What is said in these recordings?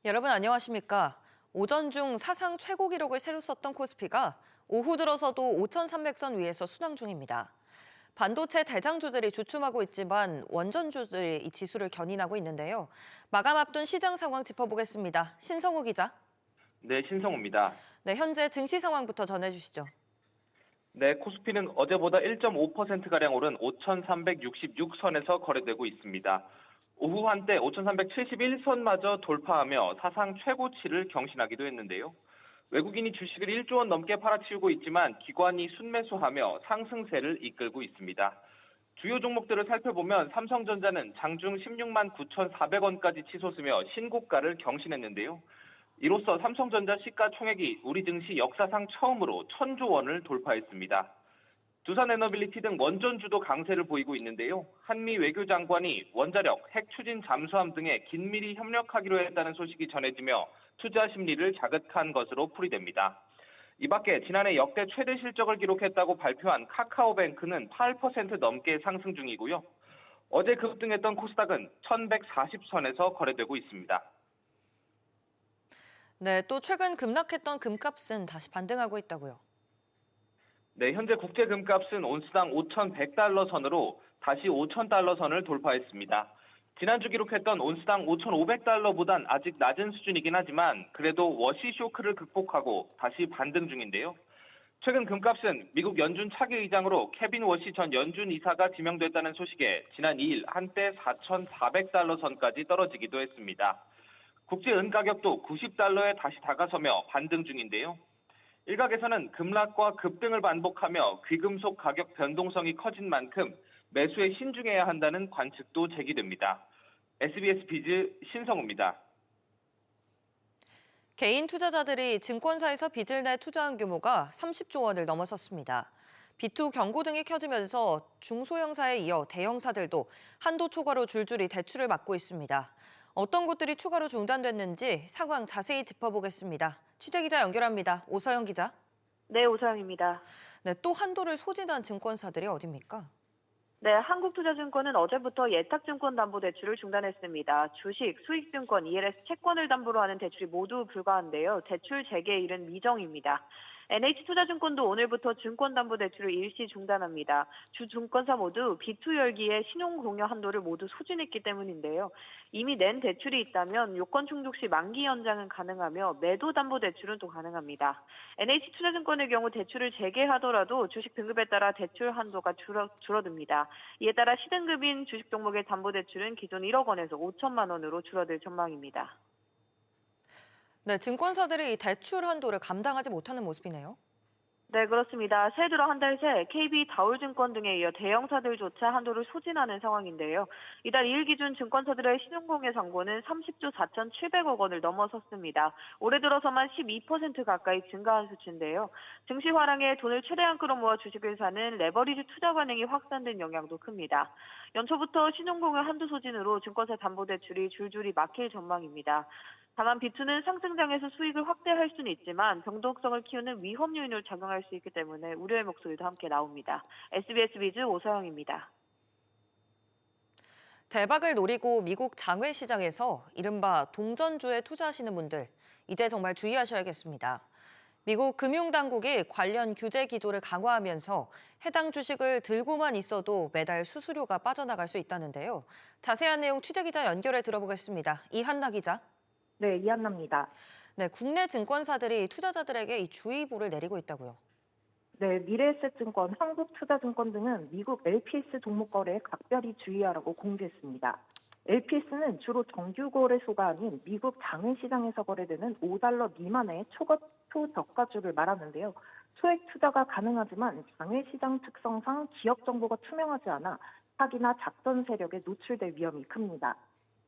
여러분 안녕하십니까? 오전 중 사상 최고 기록을 새로 썼던 코스피가 오후 들어서도 5,300선 위에서 순항 중입니다. 반도체 대장주들이 주춤하고 있지만 원전주들이 이 지수를 견인하고 있는데요. 마감 앞둔 시장 상황 짚어보겠습니다. 신성우 기자. 네, 신성우입니다. 네, 현재 증시 상황부터 전해주시죠. 네, 코스피는 어제보다 1.5%가량 오른 5,366선에서 거래되고 있습니다. 오후 한때 5,371선마저 돌파하며 사상 최고치를 경신하기도 했는데요. 외국인이 주식을 1조 원 넘게 팔아치우고 있지만 기관이 순매수하며 상승세를 이끌고 있습니다. 주요 종목들을 살펴보면 삼성전자는 장중 16만 9,400원까지 치솟으며 신고가를 경신했는데요. 이로써 삼성전자 시가총액이 우리 증시 역사상 처음으로 1,000조 원을 돌파했습니다. 두산에너빌리티 등 원전주도 강세를 보이고 있는데요. 한미 외교장관이 원자력, 핵 추진 잠수함 등에 긴밀히 협력하기로 했다는 소식이 전해지며 투자 심리를 자극한 것으로 풀이됩니다. 이 밖에 지난해 역대 최대 실적을 기록했다고 발표한 카카오뱅크는 8% 넘게 상승 중이고요. 어제 급등했던 코스닥은 1,140선에서 거래되고 있습니다. 네, 또 최근 급락했던 금값은 다시 반등하고 있다고요. 네, 현재 국제 금값은 온스당 5,100달러 선으로 다시 5,000달러 선을 돌파했습니다. 지난주 기록했던 온스당 5,500달러보단 아직 낮은 수준이긴 하지만 그래도 워시 쇼크를 극복하고 다시 반등 중인데요. 최근 금값은 미국 연준 차기 의장으로 케빈 워시 전 연준 이사가 지명됐다는 소식에 지난 2일 한때 4,400달러 선까지 떨어지기도 했습니다. 국제 은 가격도 90달러에 다시 다가서며 반등 중인데요. 일각에서는 급락과 급등을 반복하며 귀금속 가격 변동성이 커진 만큼 매수에 신중해야 한다는 관측도 제기됩니다. SBS 비즈 신성우입니다. 개인 투자자들이 증권사에서 빚을 내 투자한 규모가 30조 원을 넘어섰습니다. B2 경고 등이 켜지면서 중소형사에 이어 대형사들도 한도 초과로 줄줄이 대출을 막고 있습니다. 어떤 곳들이 추가로 중단됐는지 상황 자세히 짚어보겠습니다. 취재기자 연결합니다. 오서영 기자. 네, 오서영입니다. 네, 또 한도를 소진한 증권사들이 어디입니까? 네, 한국투자증권은 어제부터 예탁증권담보대출을 중단했습니다. 주식, 수익증권, ELS 채권을 담보로 하는 대출이 모두 불가한데요. 대출 재개일은 미정입니다. NH투자증권도 오늘부터 증권담보대출을 일시 중단합니다. 주 증권사 모두 B2 열기의 신용공여 한도를 모두 소진했기 때문인데요. 이미 낸 대출이 있다면 요건 충족 시 만기 연장은 가능하며 매도담보대출은 또 가능합니다. NH투자증권의 경우 대출을 재개하더라도 주식 등급에 따라 대출 한도가 줄어듭니다. 이에 따라 시등급인 주식 종목의 담보대출은 기존 1억 원에서 5천만 원으로 줄어들 전망입니다. 네, 증권사들이 이 대출 한도를 감당하지 못하는 모습이네요. 네, 그렇습니다. 새해 들어 한 달 새 KB 다올증권 등에 이어 대형사들조차 한도를 소진하는 상황인데요. 이달 2일 기준 증권사들의 신용공여 잔고는 30조 4,700억 원을 넘어섰습니다. 올해 들어서만 12% 가까이 증가한 수치인데요. 증시 화랑에 돈을 최대한 끌어모아 주식을 사는 레버리지 투자 관행이 확산된 영향도 큽니다. 연초부터 신용공여 한도 소진으로 증권사 담보대출이 줄줄이 막힐 전망입니다. 다만 B2는 상승장에서 수익을 확대할 수는 있지만 변동성을 키우는 위험 요인으로 작용할 수 있기 때문에 우려의 목소리도 함께 나옵니다. SBS 비즈 오서영입니다. 대박을 노리고 미국 장외 시장에서 이른바 동전주에 투자하시는 분들, 이제 정말 주의하셔야겠습니다. 미국 금융당국이 관련 규제 기조를 강화하면서 해당 주식을 들고만 있어도 매달 수수료가 빠져나갈 수 있다는데요. 자세한 내용 취재기자 연결해 들어보겠습니다. 이한나 기자. 네, 이한나입니다. 네, 국내 증권사들이 투자자들에게 이 주의보를 내리고 있다고요. 네, 미래에셋증권, 한국투자증권 등은 미국 LPS 종목 거래에 각별히 주의하라고 공지했습니다. LPS는 주로 정규 거래소가 아닌 미국 장외 시장에서 거래되는 5달러 미만의 초저가주를 말하는데요. 소액 투자가 가능하지만 장외 시장 특성상 기업 정보가 투명하지 않아 사기나 작전 세력에 노출될 위험이 큽니다.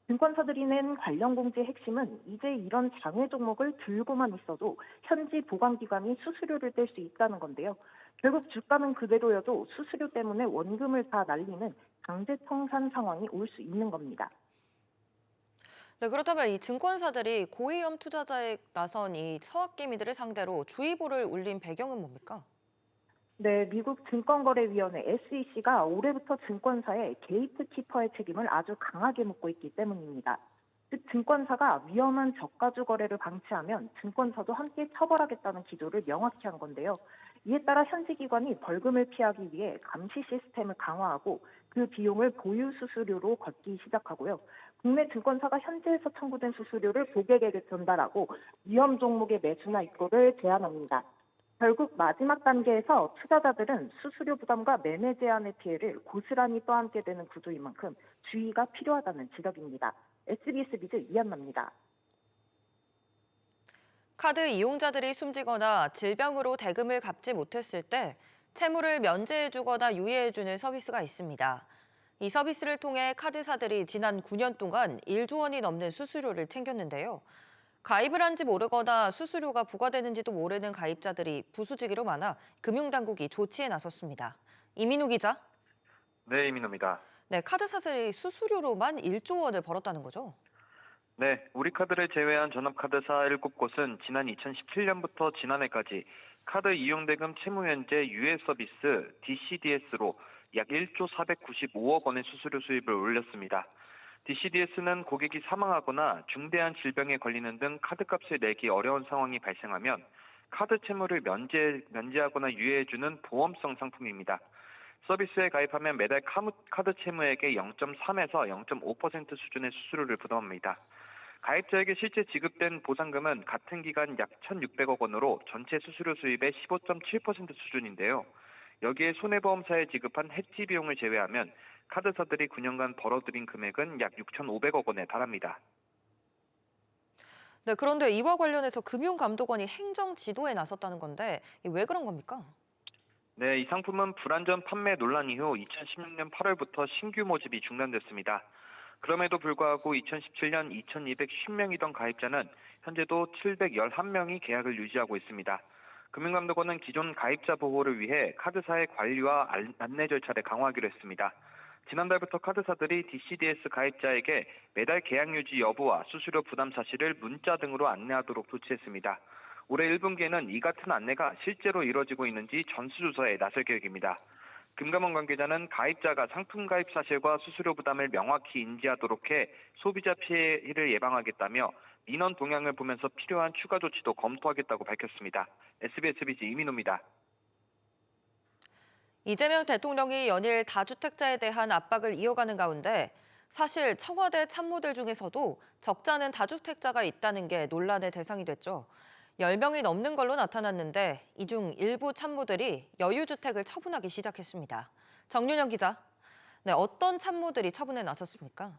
증권사들이 낸 관련 공지의 핵심은 이제 이런 장외 종목을 들고만 있어도 현지 보관기관이 수수료를 뗄 수 있다는 건데요. 결국 주가는 그대로여도 수수료 때문에 원금을 다 날리는 강제 청산 상황이 올 수 있는 겁니다. 네, 그렇다면 이 증권사들이 고위험 투자자에 나선 이 서학개미들을 상대로 주의보를 울린 배경은 뭡니까? 네, 미국 증권거래위원회 SEC가 올해부터 증권사의 게이트키퍼의 책임을 아주 강하게 묻고 있기 때문입니다. 즉 증권사가 위험한 저가주 거래를 방치하면 증권사도 함께 처벌하겠다는 기조를 명확히 한 건데요. 이에 따라 현지 기관이 벌금을 피하기 위해 감시 시스템을 강화하고 그 비용을 보유 수수료로 걷기 시작하고요. 국내 증권사가 현지에서 청구된 수수료를 고객에게 전달하고 위험 종목의 매수나 입고를 제한합니다. 결국 마지막 단계에서 투자자들은 수수료 부담과 매매 제한의 피해를 고스란히 떠안게 되는 구조인 만큼 주의가 필요하다는 지적입니다. SBS 비즈 이한나입니다. 카드 이용자들이 숨지거나 질병으로 대금을 갚지 못했을 때 채무를 면제해주거나 유예해주는 서비스가 있습니다. 이 서비스를 통해 카드사들이 지난 9년 동안 1조 원이 넘는 수수료를 챙겼는데요. 가입을 한지 모르거나 수수료가 부과되는지도 모르는 가입자들이 부수지기로 많아 금융당국이 조치에 나섰습니다. 이민우 기자. 네, 이민호입니다. 네, 카드사들이 수수료로만 1조 원을 벌었다는 거죠? 네, 우리카드를 제외한 전업카드사 7곳은 지난 2017년부터 지난해까지 카드 이용대금 채무면제 유예 서비스 DCDS로 약 1조 495억 원의 수수료 수입을 올렸습니다. DCDS는 고객이 사망하거나 중대한 질병에 걸리는 등 카드값을 내기 어려운 상황이 발생하면 카드 채무를 면제하거나 유예해주는 보험성 상품입니다. 서비스에 가입하면 매달 카드 채무액의 0.3에서 0.5% 수준의 수수료를 부담합니다. 가입자에게 실제 지급된 보상금은 같은 기간 약 1,600억 원으로 전체 수수료 수입의 15.7% 수준인데요. 여기에 손해보험사에 지급한 해지 비용을 제외하면 카드사들이 9년간 벌어들인 금액은 약 6,500억 원에 달합니다. 네, 그런데 이와 관련해서 금융감독원이 행정 지도에 나섰다는 건데 왜 그런 겁니까? 네, 이 상품은 불안전 판매 논란 이후 2016년 8월부터 신규 모집이 중단됐습니다. 그럼에도 불구하고 2017년 2,210명이던 가입자는 현재도 711명이 계약을 유지하고 있습니다. 금융감독원은 기존 가입자 보호를 위해 카드사의 관리와 안내 절차를 강화하기로 했습니다. 지난달부터 카드사들이 DCDS 가입자에게 매달 계약 유지 여부와 수수료 부담 사실을 문자 등으로 안내하도록 조치했습니다. 올해 1분기에는 이 같은 안내가 실제로 이뤄지고 있는지 전수조사에 나설 계획입니다. 금감원 관계자는 가입자가 상품 가입 사실과 수수료 부담을 명확히 인지하도록 해 소비자 피해를 예방하겠다며 민원 동향을 보면서 필요한 추가 조치도 검토하겠다고 밝혔습니다. SBS 비즈 이민호입니다. 이재명 대통령이 연일 다주택자에 대한 압박을 이어가는 가운데 사실 청와대 참모들 중에서도 적잖은 다주택자가 있다는 게 논란의 대상이 됐죠. 10명이 넘는 걸로 나타났는데 이 중 일부 참모들이 여유주택을 처분하기 시작했습니다. 정윤영 기자, 네, 어떤 참모들이 처분에 나섰습니까?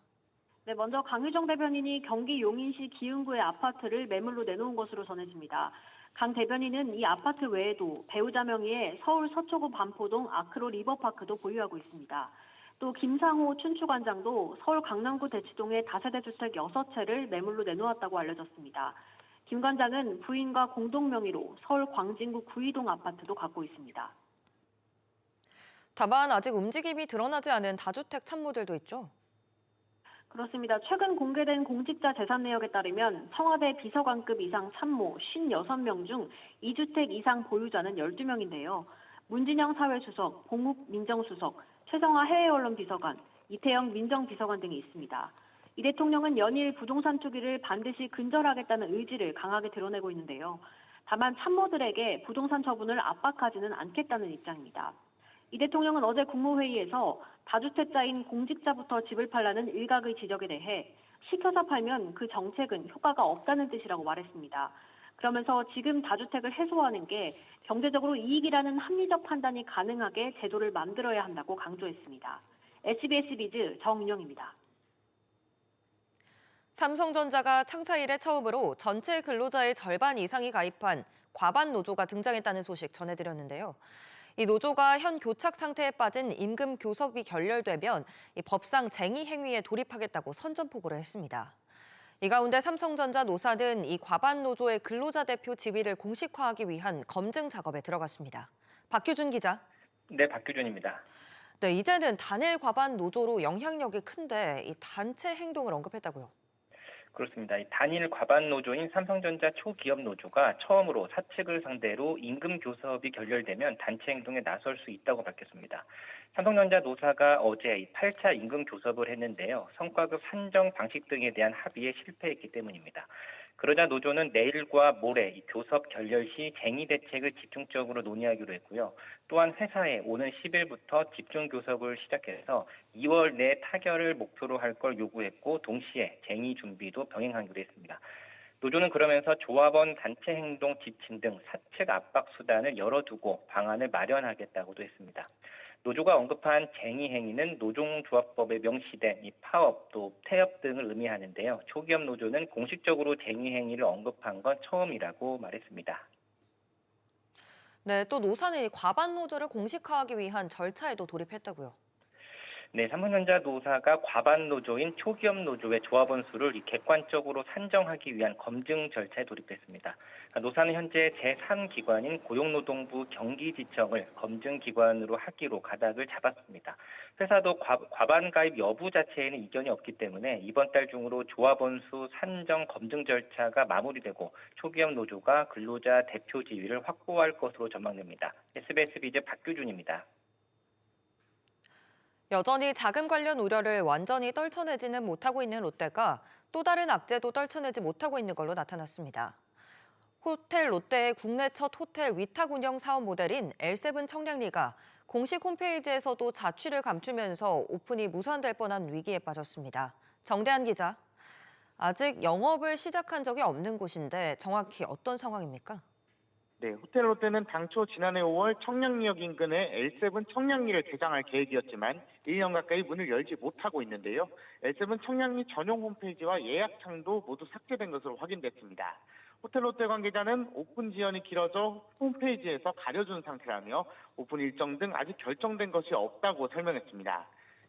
네, 먼저 강유정 대변인이 경기 용인시 기흥구의 아파트를 매물로 내놓은 것으로 전해집니다. 강 대변인은 이 아파트 외에도 배우자 명의의 서울 서초구 반포동 아크로 리버파크도 보유하고 있습니다. 또 김상호 춘추관장도 서울 강남구 대치동의 다세대 주택 6채를 매물로 내놓았다고 알려졌습니다. 김 관장은 부인과 공동 명의로 서울 광진구 구이동 아파트도 갖고 있습니다. 다만 아직 움직임이 드러나지 않은 다주택 참모들도 있죠. 그렇습니다. 최근 공개된 공직자 재산 내역에 따르면 청와대 비서관급 이상 참모 56명 중 2주택 이상 보유자는 12명인데요. 문진영 사회수석, 봉욱 민정수석, 최성화 해외언론 비서관, 이태영 민정비서관 등이 있습니다. 이 대통령은 연일 부동산 투기를 반드시 근절하겠다는 의지를 강하게 드러내고 있는데요. 다만 참모들에게 부동산 처분을 압박하지는 않겠다는 입장입니다. 이 대통령은 어제 국무회의에서 다주택자인 공직자부터 집을 팔라는 일각의 지적에 대해 시켜서 팔면 그 정책은 효과가 없다는 뜻이라고 말했습니다. 그러면서 지금 다주택을 해소하는 게 경제적으로 이익이라는 합리적 판단이 가능하게 제도를 만들어야 한다고 강조했습니다. SBS 비즈 정윤영입니다. 삼성전자가 창사 이래 처음으로 전체 근로자의 절반 이상이 가입한 과반 노조가 등장했다는 소식 전해드렸는데요. 이 노조가 현 교착 상태에 빠진 임금 교섭이 결렬되면 이 법상 쟁의 행위에 돌입하겠다고 선전포고를 했습니다. 이 가운데 삼성전자 노사는 이 과반 노조의 근로자 대표 지위를 공식화하기 위한 검증 작업에 들어갔습니다. 박규준 기자. 네, 박규준입니다. 네, 이제는 단일 과반 노조로 영향력이 큰데 이 단체 행동을 언급했다고요. 그렇습니다. 이 단일 과반 노조인 삼성전자 초기업 노조가 처음으로 사측을 상대로 임금 교섭이 결렬되면 단체 행동에 나설 수 있다고 밝혔습니다. 삼성전자 노사가 어제 이 8차 임금 교섭을 했는데요. 성과급 산정 방식 등에 대한 합의에 실패했기 때문입니다. 그러자 노조는 내일과 모레 이 교섭 결렬 시 쟁의 대책을 집중적으로 논의하기로 했고요. 또한 회사에 오는 10일부터 집중 교섭을 시작해서 2월 내 타결을 목표로 할 걸 요구했고 동시에 쟁의 준비도 병행하기로 했습니다. 노조는 그러면서 조합원 단체 행동 지침 등 사측 압박 수단을 열어두고 방안을 마련하겠다고도 했습니다. 노조가 언급한 쟁의 행위는 노동조합법에 명시된 이 파업 또 태업 등을 의미하는데요. 초기업 노조는 공식적으로 쟁의 행위를 언급한 건 처음이라고 말했습니다. 네, 또 노사는 이 과반 노조를 공식화하기 위한 절차에도 돌입했다고요. 네, 삼성전자 노사가 과반 노조인 초기업 노조의 조합원 수를 객관적으로 산정하기 위한 검증 절차에 돌입했습니다. 노사는 현재 제3기관인 고용노동부 경기지청을 검증기관으로 하기로 가닥을 잡았습니다. 회사도 과반 가입 여부 자체에는 이견이 없기 때문에 이번 달 중으로 조합원 수 산정 검증 절차가 마무리되고 초기업 노조가 근로자 대표 지위를 확보할 것으로 전망됩니다. SBS 비즈 박규준입니다. 여전히 자금 관련 우려를 완전히 떨쳐내지는 못하고 있는 롯데가 또 다른 악재도 떨쳐내지 못하고 있는 걸로 나타났습니다. 호텔 롯데의 국내 첫 호텔 위탁 운영 사업 모델인 L7 청량리가 공식 홈페이지에서도 자취를 감추면서 오픈이 무산될 뻔한 위기에 빠졌습니다. 정대한 기자, 아직 영업을 시작한 적이 없는 곳인데 정확히 어떤 상황입니까? 네, 호텔 롯데는 당초 지난해 5월 청량리역 인근에 L7 청량리를 개장할 계획이었지만 1년 가까이 문을 열지 못하고 있는데요. L7 청량리 전용 홈페이지와 예약창도 모두 삭제된 것으로 확인됐습니다. 호텔 롯데 관계자는 오픈 지연이 길어져 홈페이지에서 가려준 상태라며 오픈 일정 등 아직 결정된 것이 없다고 설명했습니다.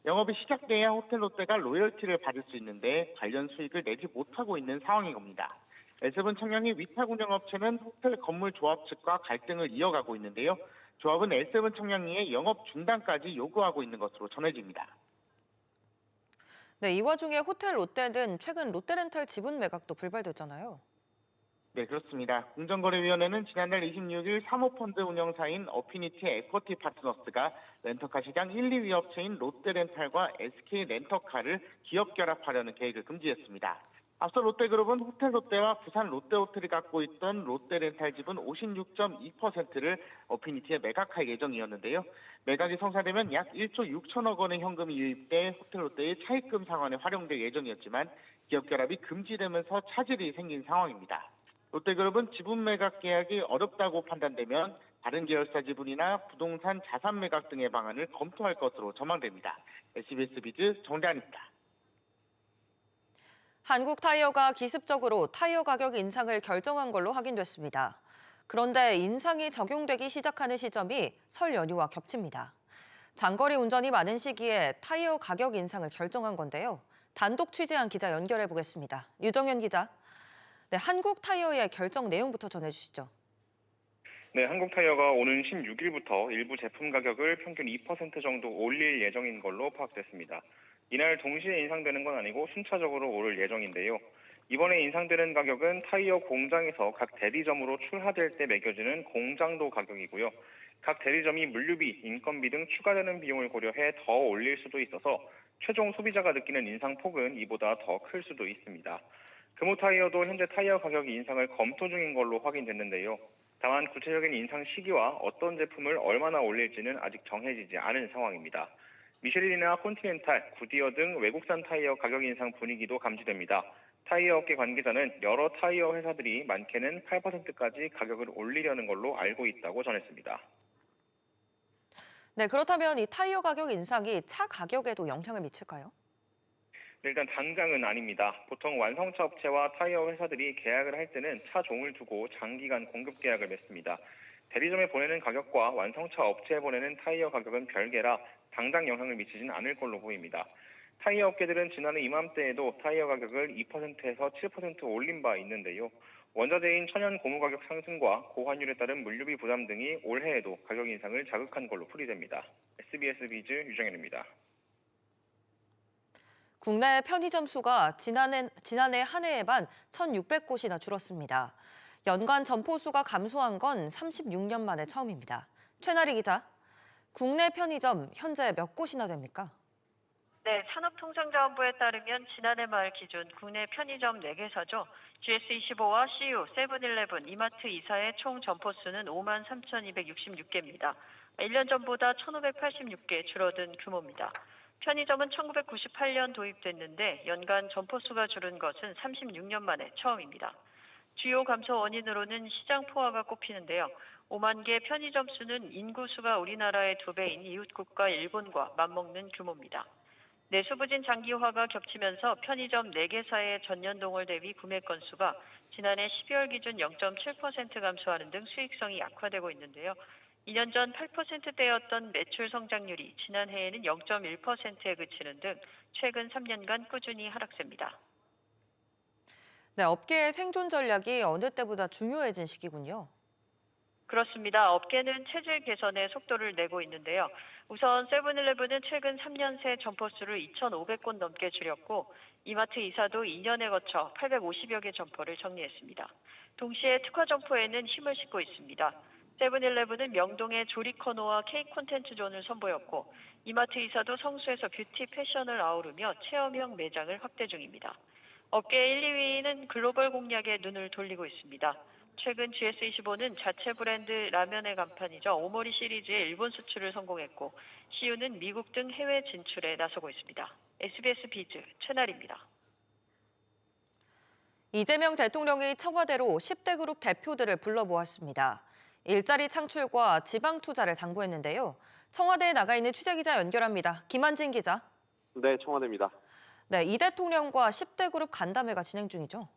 영업이 시작돼야 호텔 롯데가 로열티를 받을 수 있는데 관련 수익을 내지 못하고 있는 상황인 겁니다. L7 청량리 위탁 운영업체는 호텔 건물 조합 측과 갈등을 이어가고 있는데요. 조합은 L7 청량리의 영업 중단까지 요구하고 있는 것으로 전해집니다. 네, 이 와중에 호텔 롯데는 최근 롯데렌탈 지분 매각도 불발됐잖아요. 네, 그렇습니다. 공정거래위원회는 지난달 26일 사모펀드 운영사인 어피니티 에쿼티 파트너스가 렌터카 시장 1, 2위 업체인 롯데렌탈과 SK 렌터카를 기업 결합하려는 계획을 금지했습니다. 앞서 롯데그룹은 호텔 롯데와 부산 롯데호텔이 갖고 있던 롯데렌탈 지분 56.2%를 어피니티에 매각할 예정이었는데요. 매각이 성사되면 약 1조 6천억 원의 현금이 유입돼 호텔 롯데의 차입금 상환에 활용될 예정이었지만 기업 결합이 금지되면서 차질이 생긴 상황입니다. 롯데그룹은 지분 매각 계약이 어렵다고 판단되면 다른 계열사 지분이나 부동산 자산 매각 등의 방안을 검토할 것으로 전망됩니다. SBS 비즈 정대한입니다. 한국타이어가 기습적으로 타이어 가격 인상을 결정한 걸로 확인됐습니다. 그런데 인상이 적용되기 시작하는 시점이 설 연휴와 겹칩니다. 장거리 운전이 많은 시기에 타이어 가격 인상을 결정한 건데요. 단독 취재한 기자 연결해 보겠습니다. 유정현 기자. 네, 한국타이어의 결정 내용부터 전해주시죠. 네, 한국타이어가 오는 16일부터 일부 제품 가격을 평균 2% 정도 올릴 예정인 걸로 파악됐습니다. 이날 동시에 인상되는 건 아니고 순차적으로 오를 예정인데요. 이번에 인상되는 가격은 타이어 공장에서 각 대리점으로 출하될 때 매겨지는 공장도 가격이고요. 각 대리점이 물류비, 인건비 등 추가되는 비용을 고려해 더 올릴 수도 있어서 최종 소비자가 느끼는 인상폭은 이보다 더 클 수도 있습니다. 금호타이어도 현재 타이어 가격 인상을 검토 중인 걸로 확인됐는데요. 다만 구체적인 인상 시기와 어떤 제품을 얼마나 올릴지는 아직 정해지지 않은 상황입니다. 미쉐린이나 콘티넨탈, 구디어 등 외국산 타이어 가격 인상 분위기도 감지됩니다. 타이어 업계 관계자는 여러 타이어 회사들이 많게는 8%까지 가격을 올리려는 걸로 알고 있다고 전했습니다. 네, 그렇다면 이 타이어 가격 인상이 차 가격에도 영향을 미칠까요? 일단 당장은 아닙니다. 보통 완성차 업체와 타이어 회사들이 계약을 할 때는 차종을 두고 장기간 공급 계약을 맺습니다. 대리점에 보내는 가격과 완성차 업체에 보내는 타이어 가격은 별개라 당장 영향을 미치진 않을 걸로 보입니다. 타이어 업계들은 지난해 이맘때에도 타이어 가격을 2%에서 7% 올린 바 있는데요. 원자재인 천연 고무 가격 상승과 고환율에 따른 물류비 부담 등이 올해에도 가격 인상을 자극한 걸로 풀이됩니다. SBS 비즈 유정현입니다. 국내 편의점 수가 지난해 한 해에 반 1,600곳이나 줄었습니다. 연간 점포 수가 감소한 건 36년 만에 처음입니다. 최나리 기자, 국내 편의점 현재 몇 곳이나 됩니까? 네, 산업통상자원부에 따르면 지난해 말 기준 국내 편의점 4개사죠. GS25와 CU, 세븐일레븐, 이마트 2사의 총 점포 수는 53,266개입니다. 1년 전보다 1,586개 줄어든 규모입니다. 편의점은 1998년 도입됐는데 연간 점포 수가 줄은 것은 36년 만에 처음입니다. 주요 감소 원인으로는 시장 포화가 꼽히는데요. 5만 개 편의점 수는 인구 수가 우리나라의 2배인 이웃 국가 일본과 맞먹는 규모입니다. 내수 부진 장기화가 겹치면서 편의점 4개사의 전년 동월 대비 구매 건수가 지난해 12월 기준 0.7% 감소하는 등 수익성이 약화되고 있는데요. 2년 전 8%대였던 매출 성장률이 지난해에는 0.1%에 그치는 등 최근 3년간 꾸준히 하락세입니다. 네, 업계의 생존 전략이 어느 때보다 중요해진 시기군요. 그렇습니다. 업계는 체질 개선에 속도를 내고 있는데요. 우선 세븐일레븐은 최근 3년 새 점포 수를 2,500곳 넘게 줄였고 이마트 2사도 2년에 거쳐 850여 개 점포를 정리했습니다. 동시에 특화 점포에는 힘을 싣고 있습니다. 세븐일레븐은 명동의 조리 코너와 케이크 콘텐츠 존을 선보였고 이마트 2사도 성수에서 뷰티 패션을 아우르며 체험형 매장을 확대 중입니다. 업계 1, 2위는 글로벌 공략에 눈을 돌리고 있습니다. 최근 GS25는 자체 브랜드 라면의 간판이죠. 오모리 시리즈의 일본 수출을 성공했고 CU는 미국 등 해외 진출에 나서고 있습니다. SBS 비즈 최나리입니다. 이재명 대통령이 청와대로 10대 그룹 대표들을 불러모았습니다. 일자리 창출과 지방 투자를 당부했는데요. 청와대에 나가 있는 취재기자 연결합니다. 김한진 기자. 네, 청와대입니다. 네, 이 대통령과 10대 그룹 간담회가 진행 중이죠.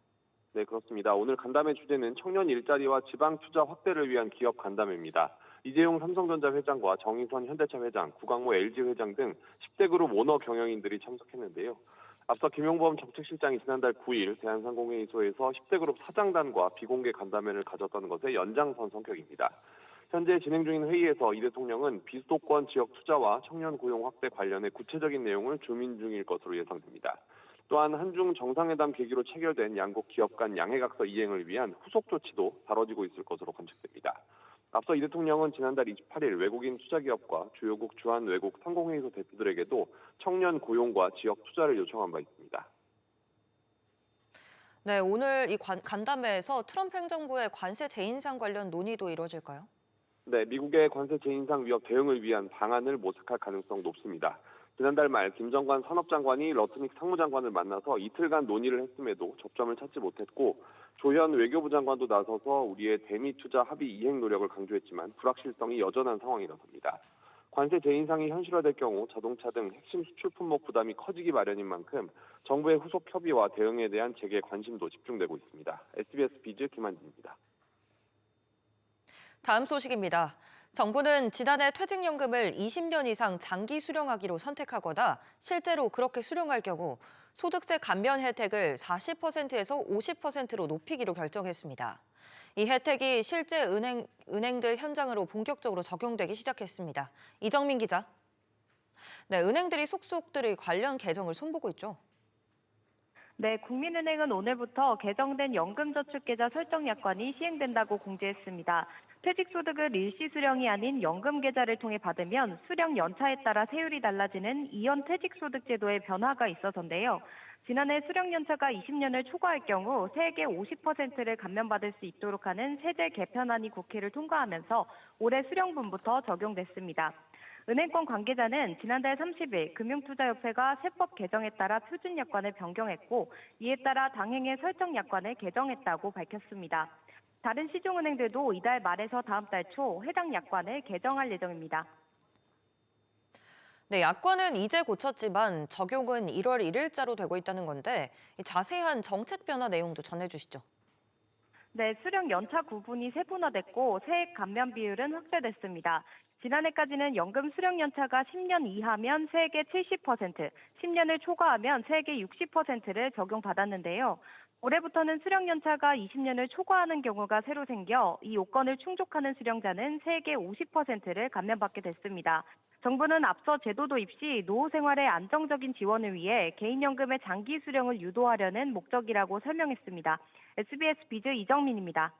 네, 그렇습니다. 오늘 간담회 주제는 청년 일자리와 지방 투자 확대를 위한 기업 간담회입니다. 이재용 삼성전자 회장과 정의선 현대차 회장, 구광모 LG 회장 등 10대 그룹 오너 경영인들이 참석했는데요. 앞서 김용범 정책실장이 지난달 9일 대한상공회의소에서 10대 그룹 사장단과 비공개 간담회를 가졌던 것의 연장선 성격입니다. 현재 진행 중인 회의에서 이 대통령은 비수도권 지역 투자와 청년 고용 확대 관련해 구체적인 내용을 주민 중일 것으로 예상됩니다. 또한 한중 정상회담 계기로 체결된 양국 기업 간 양해각서 이행을 위한 후속 조치도 다뤄지고 있을 것으로 관측됩니다. 앞서 이 대통령은 지난달 28일 외국인 투자기업과 주요국 주한 외국 상공회의소 대표들에게도 청년 고용과 지역 투자를 요청한 바 있습니다. 네, 오늘 이 간담회에서 트럼프 행정부의 관세 재인상 관련 논의도 이루어질까요? 네, 미국의 관세 재인상 위협 대응을 위한 방안을 모색할 가능성 높습니다. 지난달 말 김정관 산업장관이 러트닉 상무장관을 만나서 이틀간 논의를 했음에도 접점을 찾지 못했고 조현 외교부 장관도 나서서 우리의 대미 투자 합의 이행 노력을 강조했지만 불확실성이 여전한 상황이라서입니다. 관세 재인상이 현실화될 경우 자동차 등 핵심 수출 품목 부담이 커지기 마련인 만큼 정부의 후속 협의와 대응에 대한 재개 관심도 집중되고 있습니다. SBS 비즈 김한진입니다. 다음 소식입니다. 정부는 지난해 퇴직연금을 20년 이상 장기 수령하기로 선택하거나 실제로 그렇게 수령할 경우 소득세 감면 혜택을 40%에서 50%로 높이기로 결정했습니다. 이 혜택이 실제 은행들 현장으로 본격적으로 적용되기 시작했습니다. 이정민 기자. 네, 은행들이 속속들이 관련 개정을 손보고 있죠. 네, 국민은행은 오늘부터 개정된 연금저축계좌 설정 약관이 시행된다고 공지했습니다. 퇴직소득을 일시 수령이 아닌 연금계좌를 통해 받으면 수령 연차에 따라 세율이 달라지는 이연 퇴직소득제도의 변화가 있어서인데요. 지난해 수령 연차가 20년을 초과할 경우 세액의 50%를 감면받을 수 있도록 하는 세제 개편안이 국회를 통과하면서 올해 수령분부터 적용됐습니다. 은행권 관계자는 지난달 30일 금융투자협회가 세법 개정에 따라 표준약관을 변경했고 이에 따라 당행의 설정약관을 개정했다고 밝혔습니다. 다른 시중은행들도 이달 말에서 다음 달 초 해당 약관을 개정할 예정입니다. 네, 약관은 이제 고쳤지만 적용은 1월 1일자로 되고 있다는 건데 자세한 정책 변화 내용도 전해주시죠. 네, 수령 연차 구분이 세분화됐고 세액 감면 비율은 확대됐습니다. 지난해까지는 연금 수령 연차가 10년 이하면 세액의 70%, 10년을 초과하면 세액의 60%를 적용받았는데요. 올해부터는 수령 연차가 20년을 초과하는 경우가 새로 생겨 이 요건을 충족하는 수령자는 세계 50%를 감면받게 됐습니다. 정부는 앞서 제도 도입 시 노후 생활의 안정적인 지원을 위해 개인연금의 장기 수령을 유도하려는 목적이라고 설명했습니다. SBS 비즈 이정민입니다.